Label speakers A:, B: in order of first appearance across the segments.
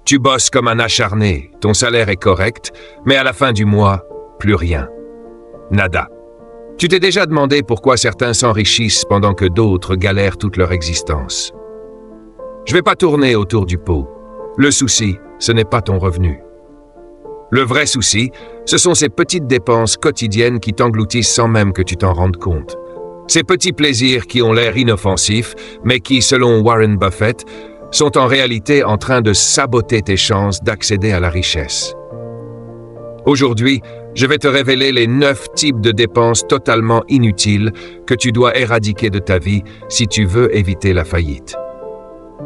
A: Tu bosses comme un acharné, ton salaire est correct, mais à la fin du mois, plus rien. Nada. Tu t'es déjà demandé pourquoi certains s'enrichissent pendant que d'autres galèrent toute leur existence. Je vais pas tourner autour du pot. Le souci, ce n'est pas ton revenu. Le vrai souci, ce sont ces petites dépenses quotidiennes qui t'engloutissent sans même que tu t'en rendes compte. Ces petits plaisirs qui ont l'air inoffensifs, mais qui, selon Warren Buffett, sont en réalité en train de saboter tes chances d'accéder à la richesse. Aujourd'hui, je vais te révéler les 9 types de dépenses totalement inutiles que tu dois éradiquer de ta vie si tu veux éviter la faillite.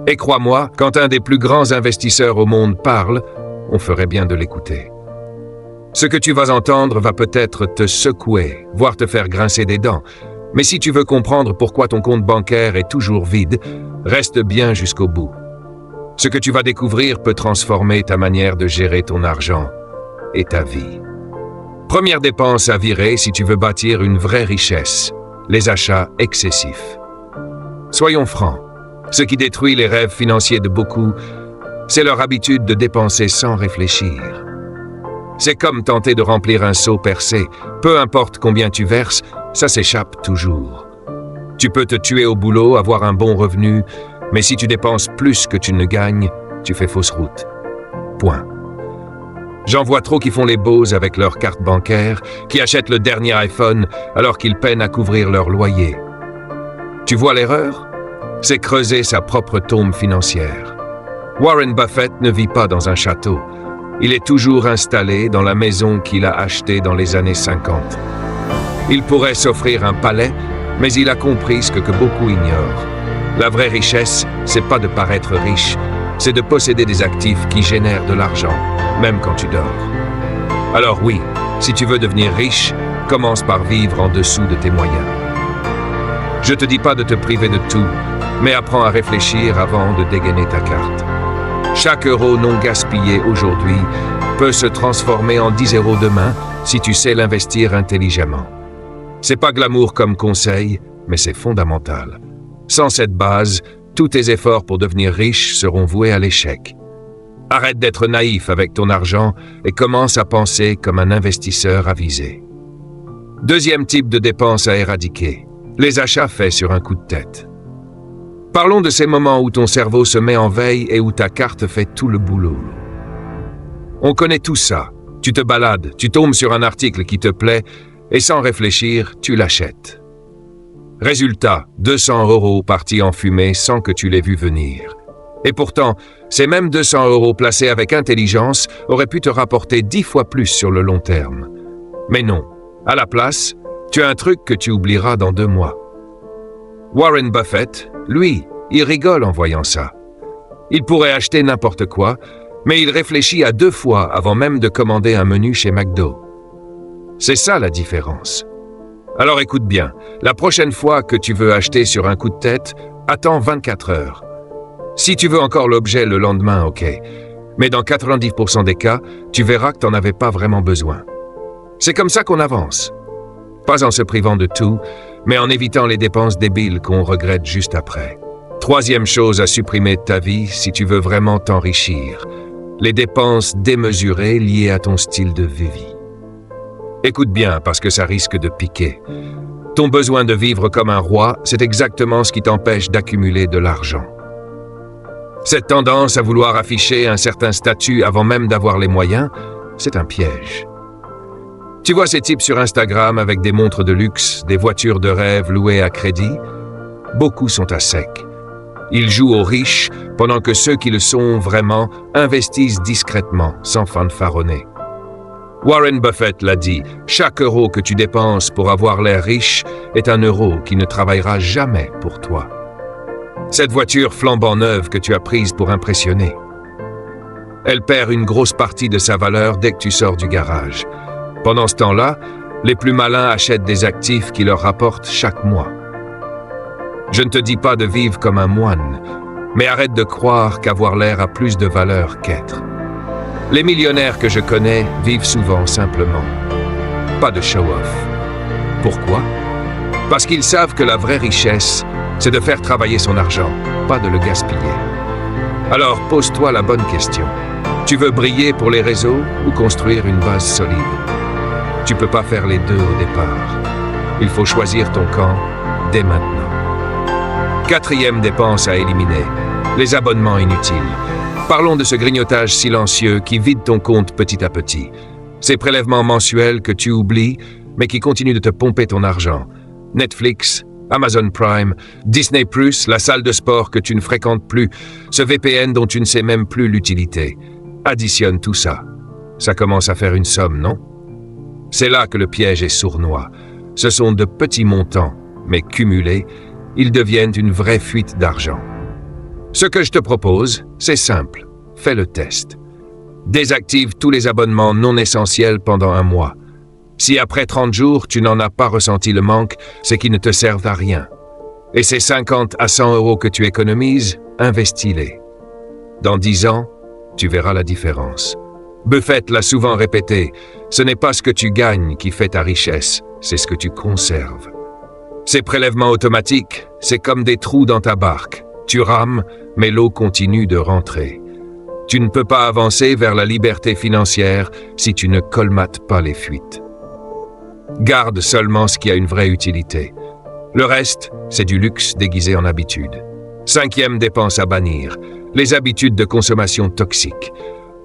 A: Et crois-moi, quand un des plus grands investisseurs au monde parle, on ferait bien de l'écouter. Ce que tu vas entendre va peut-être te secouer, voire te faire grincer des dents, mais si tu veux comprendre pourquoi ton compte bancaire est toujours vide, reste bien jusqu'au bout. Ce que tu vas découvrir peut transformer ta manière de gérer ton argent et ta vie. Première dépense à virer si tu veux bâtir une vraie richesse, les achats excessifs. Soyons francs, ce qui détruit les rêves financiers de beaucoup, c'est leur habitude de dépenser sans réfléchir. C'est comme tenter de remplir un seau percé, peu importe combien tu verses, ça s'échappe toujours. Tu peux te tuer au boulot, avoir un bon revenu, mais si tu dépenses plus que tu ne gagnes, tu fais fausse route. Point. J'en vois trop qui font les beaux avec leur carte bancaire, qui achètent le dernier iPhone alors qu'ils peinent à couvrir leur loyer. Tu vois l'erreur? C'est creuser sa propre tombe financière. Warren Buffett ne vit pas dans un château. Il est toujours installé dans la maison qu'il a achetée dans les années 50. Il pourrait s'offrir un palais, mais il a compris ce que beaucoup ignorent. La vraie richesse, c'est pas de paraître riche, c'est de posséder des actifs qui génèrent de l'argent, même quand tu dors. Alors oui, si tu veux devenir riche, commence par vivre en dessous de tes moyens. Je te dis pas de te priver de tout, mais apprends à réfléchir avant de dégainer ta carte. Chaque euro non gaspillé aujourd'hui peut se transformer en 10 euros demain si tu sais l'investir intelligemment. C'est pas glamour comme conseil, mais c'est fondamental. Sans cette base, tous tes efforts pour devenir riche seront voués à l'échec. Arrête d'être naïf avec ton argent et commence à penser comme un investisseur avisé. Deuxième type de dépense à éradiquer, les achats faits sur un coup de tête. Parlons de ces moments où ton cerveau se met en veille et où ta carte fait tout le boulot. On connaît tout ça. Tu te balades, tu tombes sur un article qui te plaît et sans réfléchir, tu l'achètes. Résultat, 200 euros partis en fumée sans que tu l'aies vu venir. Et pourtant, ces mêmes 200 euros placés avec intelligence auraient pu te rapporter 10 fois plus sur le long terme. Mais non, à la place, tu as un truc que tu oublieras dans 2 mois. Warren Buffett, lui, il rigole en voyant ça. Il pourrait acheter n'importe quoi, mais il réfléchit à 2 fois avant même de commander un menu chez McDo. C'est ça la différence. Alors écoute bien, la prochaine fois que tu veux acheter sur un coup de tête, attends 24 heures. Si tu veux encore l'objet le lendemain, ok. Mais dans 90% des cas, tu verras que tu n'en avais pas vraiment besoin. C'est comme ça qu'on avance. Pas en se privant de tout, mais en évitant les dépenses débiles qu'on regrette juste après. Troisième chose à supprimer de ta vie si tu veux vraiment t'enrichir, les dépenses démesurées liées à ton style de vie. Écoute bien parce que ça risque de piquer. Ton besoin de vivre comme un roi, c'est exactement ce qui t'empêche d'accumuler de l'argent. Cette tendance à vouloir afficher un certain statut avant même d'avoir les moyens, c'est un piège. Tu vois ces types sur Instagram avec des montres de luxe, des voitures de rêve louées à crédit? Beaucoup sont à sec. Ils jouent aux riches pendant que ceux qui le sont vraiment investissent discrètement, sans fanfaronner. Warren Buffett l'a dit, chaque euro que tu dépenses pour avoir l'air riche est un euro qui ne travaillera jamais pour toi. Cette voiture flambant neuve que tu as prise pour impressionner. Elle perd une grosse partie de sa valeur dès que tu sors du garage. Pendant ce temps-là, les plus malins achètent des actifs qui leur rapportent chaque mois. Je ne te dis pas de vivre comme un moine, mais arrête de croire qu'avoir l'air a plus de valeur qu'être. Les millionnaires que je connais vivent souvent simplement. Pas de show-off. Pourquoi? Parce qu'ils savent que la vraie richesse, c'est de faire travailler son argent, pas de le gaspiller. Alors pose-toi la bonne question. Tu veux briller pour les réseaux ou construire une base solide? Tu peux pas faire les deux au départ. Il faut choisir ton camp dès maintenant. Quatrième dépense à éliminer, les abonnements inutiles. Parlons de ce grignotage silencieux qui vide ton compte petit à petit. Ces prélèvements mensuels que tu oublies, mais qui continuent de te pomper ton argent. Netflix, Amazon Prime, Disney+, la salle de sport que tu ne fréquentes plus, ce VPN dont tu ne sais même plus l'utilité. Additionne tout ça. Ça commence à faire une somme, non? C'est là que le piège est sournois. Ce sont de petits montants, mais cumulés, ils deviennent une vraie fuite d'argent. Ce que je te propose, c'est simple. Fais le test. Désactive tous les abonnements non essentiels pendant un mois. Si après 30 jours, tu n'en as pas ressenti le manque, c'est qu'ils ne te servent à rien. Et ces 50 à 100 euros que tu économises, investis-les. Dans 10 ans, tu verras la différence. Buffett l'a souvent répété, ce n'est pas ce que tu gagnes qui fait ta richesse, c'est ce que tu conserves. Ces prélèvements automatiques, c'est comme des trous dans ta barque. Tu rames, mais l'eau continue de rentrer. Tu ne peux pas avancer vers la liberté financière si tu ne colmates pas les fuites. Garde seulement ce qui a une vraie utilité. Le reste, c'est du luxe déguisé en habitude. Cinquième dépense à bannir, les habitudes de consommation toxiques.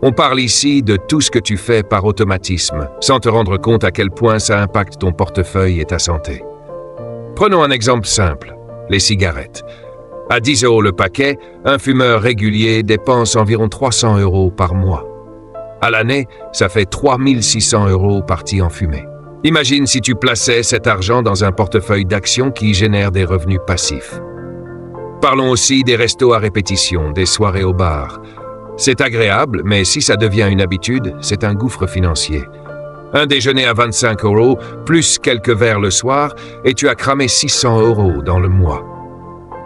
A: On parle ici de tout ce que tu fais par automatisme, sans te rendre compte à quel point ça impacte ton portefeuille et ta santé. Prenons un exemple simple, les cigarettes. À 10 euros le paquet, un fumeur régulier dépense environ 300 euros par mois. À l'année, ça fait 3600 euros partis en fumée. Imagine si tu plaçais cet argent dans un portefeuille d'actions qui génère des revenus passifs. Parlons aussi des restos à répétition, des soirées au bar. C'est agréable, mais si ça devient une habitude, c'est un gouffre financier. Un déjeuner à 25 euros, plus quelques verres le soir, et tu as cramé 600 euros dans le mois.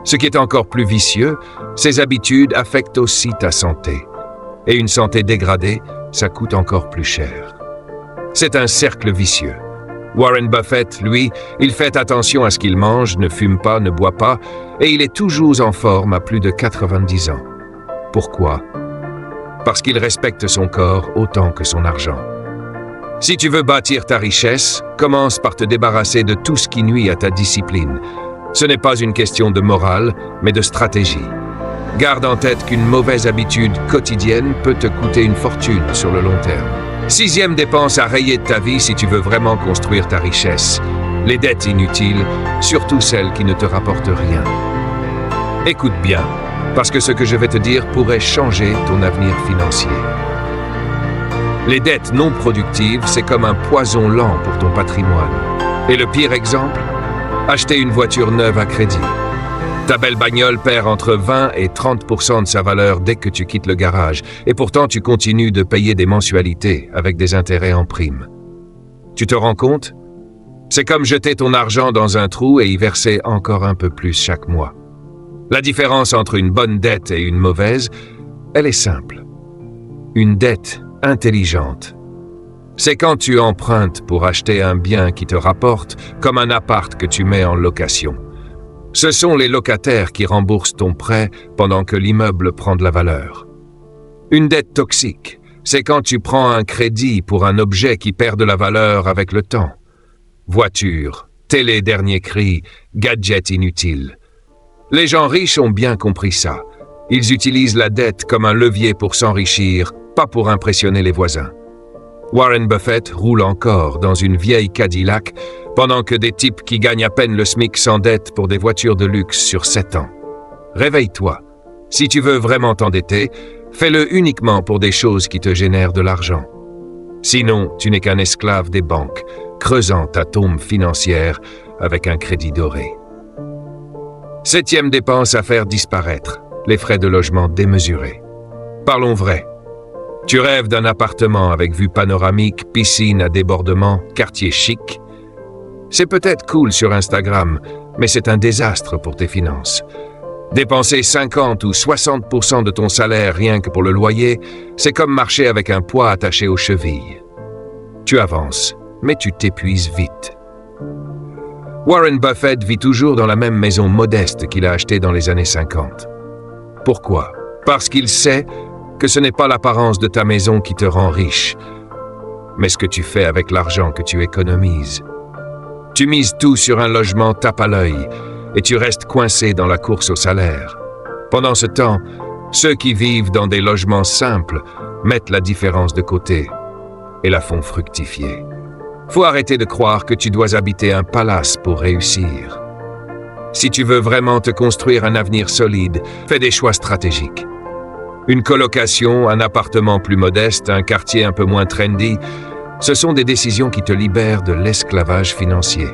A: Ce qui est encore plus vicieux, ces habitudes affectent aussi ta santé. Et une santé dégradée, ça coûte encore plus cher. C'est un cercle vicieux. Warren Buffett, lui, il fait attention à ce qu'il mange, ne fume pas, ne boit pas, et il est toujours en forme à plus de 90 ans. Pourquoi? Parce qu'il respecte son corps autant que son argent. Si tu veux bâtir ta richesse, commence par te débarrasser de tout ce qui nuit à ta discipline. Ce n'est pas une question de morale, mais de stratégie. Garde en tête qu'une mauvaise habitude quotidienne peut te coûter une fortune sur le long terme. Sixième dépense à rayer de ta vie si tu veux vraiment construire ta richesse. Les dettes inutiles, surtout celles qui ne te rapportent rien. Écoute bien, parce que ce que je vais te dire pourrait changer ton avenir financier. Les dettes non productives, c'est comme un poison lent pour ton patrimoine. Et le pire exemple? Acheter une voiture neuve à crédit. Ta belle bagnole perd entre 20 et 30% de sa valeur dès que tu quittes le garage, et pourtant tu continues de payer des mensualités avec des intérêts en prime. Tu te rends compte? C'est comme jeter ton argent dans un trou et y verser encore un peu plus chaque mois. La différence entre une bonne dette et une mauvaise, elle est simple. Une dette intelligente, c'est quand tu empruntes pour acheter un bien qui te rapporte, comme un appart que tu mets en location. Ce sont les locataires qui remboursent ton prêt pendant que l'immeuble prend de la valeur. Une dette toxique, c'est quand tu prends un crédit pour un objet qui perd de la valeur avec le temps. Voiture, télé dernier cri, gadget inutile. Les gens riches ont bien compris ça. Ils utilisent la dette comme un levier pour s'enrichir, pas pour impressionner les voisins. Warren Buffett roule encore dans une vieille Cadillac, pendant que des types qui gagnent à peine le SMIC s'endettent pour des voitures de luxe sur 7 ans. Réveille-toi. Si tu veux vraiment t'endetter, fais-le uniquement pour des choses qui te génèrent de l'argent. Sinon, tu n'es qu'un esclave des banques, creusant ta tombe financière avec un crédit doré. Septième dépense à faire disparaître, les frais de logement démesurés. Parlons vrai. Tu rêves d'un appartement avec vue panoramique, piscine à débordement, quartier chic. C'est peut-être cool sur Instagram, mais c'est un désastre pour tes finances. Dépenser 50 ou 60% de ton salaire rien que pour le loyer, c'est comme marcher avec un poids attaché aux chevilles. Tu avances, mais tu t'épuises vite. Warren Buffett vit toujours dans la même maison modeste qu'il a achetée dans les années 50. Pourquoi? Parce qu'il sait que ce n'est pas l'apparence de ta maison qui te rend riche, mais ce que tu fais avec l'argent que tu économises. Tu mises tout sur un logement tape à l'œil et tu restes coincé dans la course au salaire. Pendant ce temps, ceux qui vivent dans des logements simples mettent la différence de côté et la font fructifier. Faut arrêter de croire que tu dois habiter un palace pour réussir. Si tu veux vraiment te construire un avenir solide, fais des choix stratégiques. Une colocation, un appartement plus modeste, un quartier un peu moins trendy, ce sont des décisions qui te libèrent de l'esclavage financier.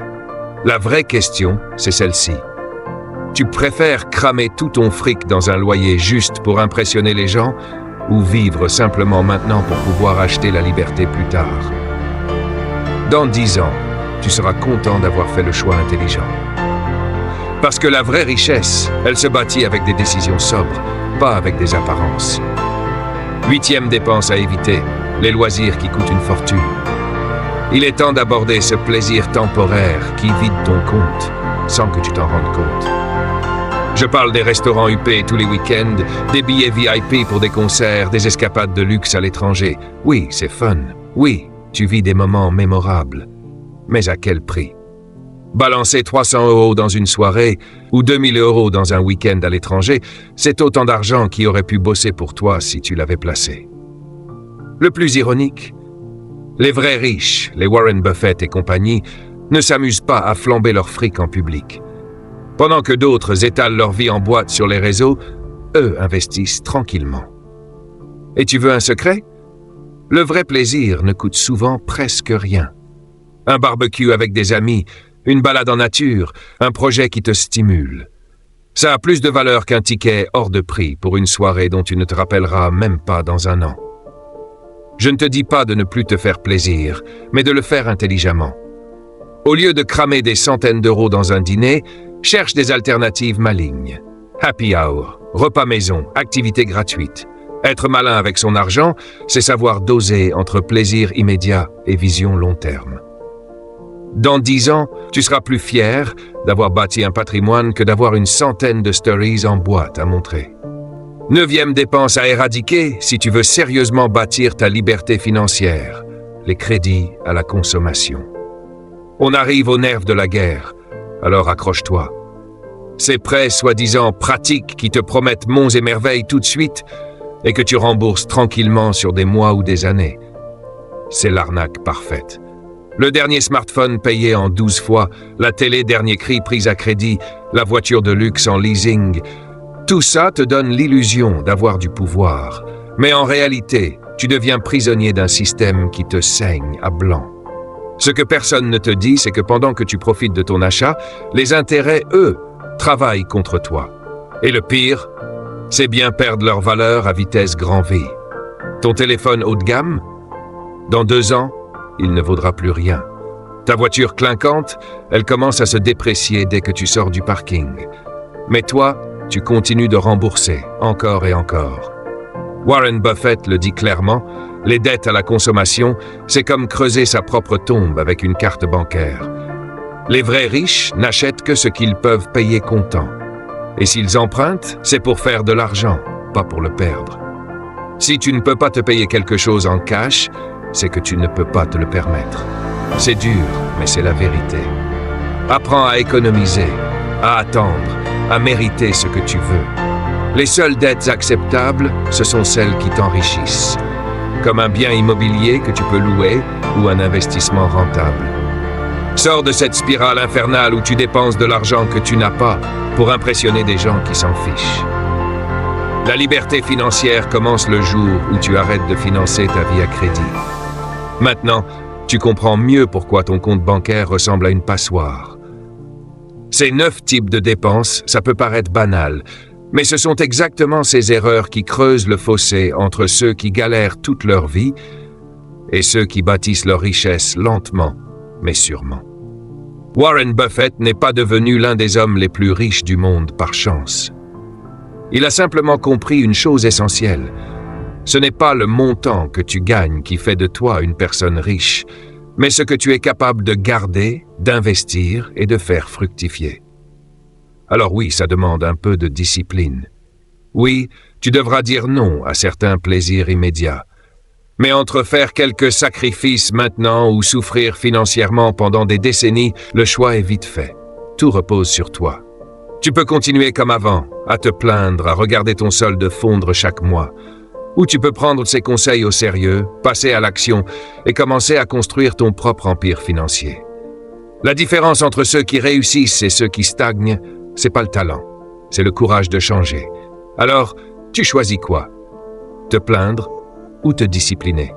A: La vraie question, c'est celle-ci. Tu préfères cramer tout ton fric dans un loyer juste pour impressionner les gens ou vivre simplement maintenant pour pouvoir acheter la liberté plus tard? Dans 10 ans, tu seras content d'avoir fait le choix intelligent. Parce que la vraie richesse, elle se bâtit avec des décisions sobres, pas avec des apparences. 8e dépense à éviter, les loisirs qui coûtent une fortune. Il est temps d'aborder ce plaisir temporaire qui vide ton compte sans que tu t'en rendes compte. Je parle des restaurants huppés tous les week-ends, des billets VIP pour des concerts, des escapades de luxe à l'étranger. Oui, c'est fun. Oui, tu vis des moments mémorables. Mais à quel prix? Balancer 300 € dans une soirée ou 2000 € dans un week-end à l'étranger, c'est autant d'argent qui aurait pu bosser pour toi si tu l'avais placé. Le plus ironique, les vrais riches, les Warren Buffett et compagnie, ne s'amusent pas à flamber leur fric en public. Pendant que d'autres étalent leur vie en boîte sur les réseaux, eux investissent tranquillement. Et tu veux un secret? Le vrai plaisir ne coûte souvent presque rien. Un barbecue avec des amis, une balade en nature, un projet qui te stimule. Ça a plus de valeur qu'un ticket hors de prix pour une soirée dont tu ne te rappelleras même pas dans un an. Je ne te dis pas de ne plus te faire plaisir, mais de le faire intelligemment. Au lieu de cramer des centaines d'euros dans un dîner, cherche des alternatives malignes. Happy hour, repas maison, activités gratuites. Être malin avec son argent, c'est savoir doser entre plaisir immédiat et vision long terme. Dans 10 ans, tu seras plus fier d'avoir bâti un patrimoine que d'avoir une centaine de stories en boîte à montrer. 9e dépense à éradiquer si tu veux sérieusement bâtir ta liberté financière, les crédits à la consommation. On arrive au nerf de la guerre, alors accroche-toi. Ces prêts soi-disant pratiques qui te promettent monts et merveilles tout de suite et que tu rembourses tranquillement sur des mois ou des années. C'est l'arnaque parfaite. Le dernier smartphone payé en 12 fois, la télé dernier cri prise à crédit, la voiture de luxe en leasing. Tout ça te donne l'illusion d'avoir du pouvoir. Mais en réalité, tu deviens prisonnier d'un système qui te saigne à blanc. Ce que personne ne te dit, c'est que pendant que tu profites de ton achat, les intérêts, eux, travaillent contre toi. Et le pire, c'est bien perdre leur valeur à vitesse grand V. Ton téléphone haut de gamme? Dans 2 ans, il ne vaudra plus rien. Ta voiture clinquante, elle commence à se déprécier dès que tu sors du parking. Mais toi, tu continues de rembourser, encore et encore. Warren Buffett le dit clairement, les dettes à la consommation, c'est comme creuser sa propre tombe avec une carte bancaire. Les vrais riches n'achètent que ce qu'ils peuvent payer comptant. Et s'ils empruntent, c'est pour faire de l'argent, pas pour le perdre. Si tu ne peux pas te payer quelque chose en cash, c'est que tu ne peux pas te le permettre. C'est dur, mais c'est la vérité. Apprends à économiser, à attendre, à mériter ce que tu veux. Les seules dettes acceptables, ce sont celles qui t'enrichissent, comme un bien immobilier que tu peux louer ou un investissement rentable. Sors de cette spirale infernale où tu dépenses de l'argent que tu n'as pas pour impressionner des gens qui s'en fichent. La liberté financière commence le jour où tu arrêtes de financer ta vie à crédit. Maintenant, tu comprends mieux pourquoi ton compte bancaire ressemble à une passoire. Ces 9 types de dépenses, ça peut paraître banal, mais ce sont exactement ces erreurs qui creusent le fossé entre ceux qui galèrent toute leur vie et ceux qui bâtissent leur richesse lentement, mais sûrement. Warren Buffett n'est pas devenu l'un des hommes les plus riches du monde par chance. Il a simplement compris une chose essentielle. Ce n'est pas le montant que tu gagnes qui fait de toi une personne riche, mais ce que tu es capable de garder, d'investir et de faire fructifier. Alors oui, ça demande un peu de discipline. Oui, tu devras dire non à certains plaisirs immédiats. Mais entre faire quelques sacrifices maintenant ou souffrir financièrement pendant des décennies, le choix est vite fait. Tout repose sur toi. Tu peux continuer comme avant, à te plaindre, à regarder ton solde fondre chaque mois. Ou tu peux prendre ces conseils au sérieux, passer à l'action et commencer à construire ton propre empire financier. La différence entre ceux qui réussissent et ceux qui stagnent, c'est pas le talent, c'est le courage de changer. Alors, tu choisis quoi? Te plaindre ou te discipliner?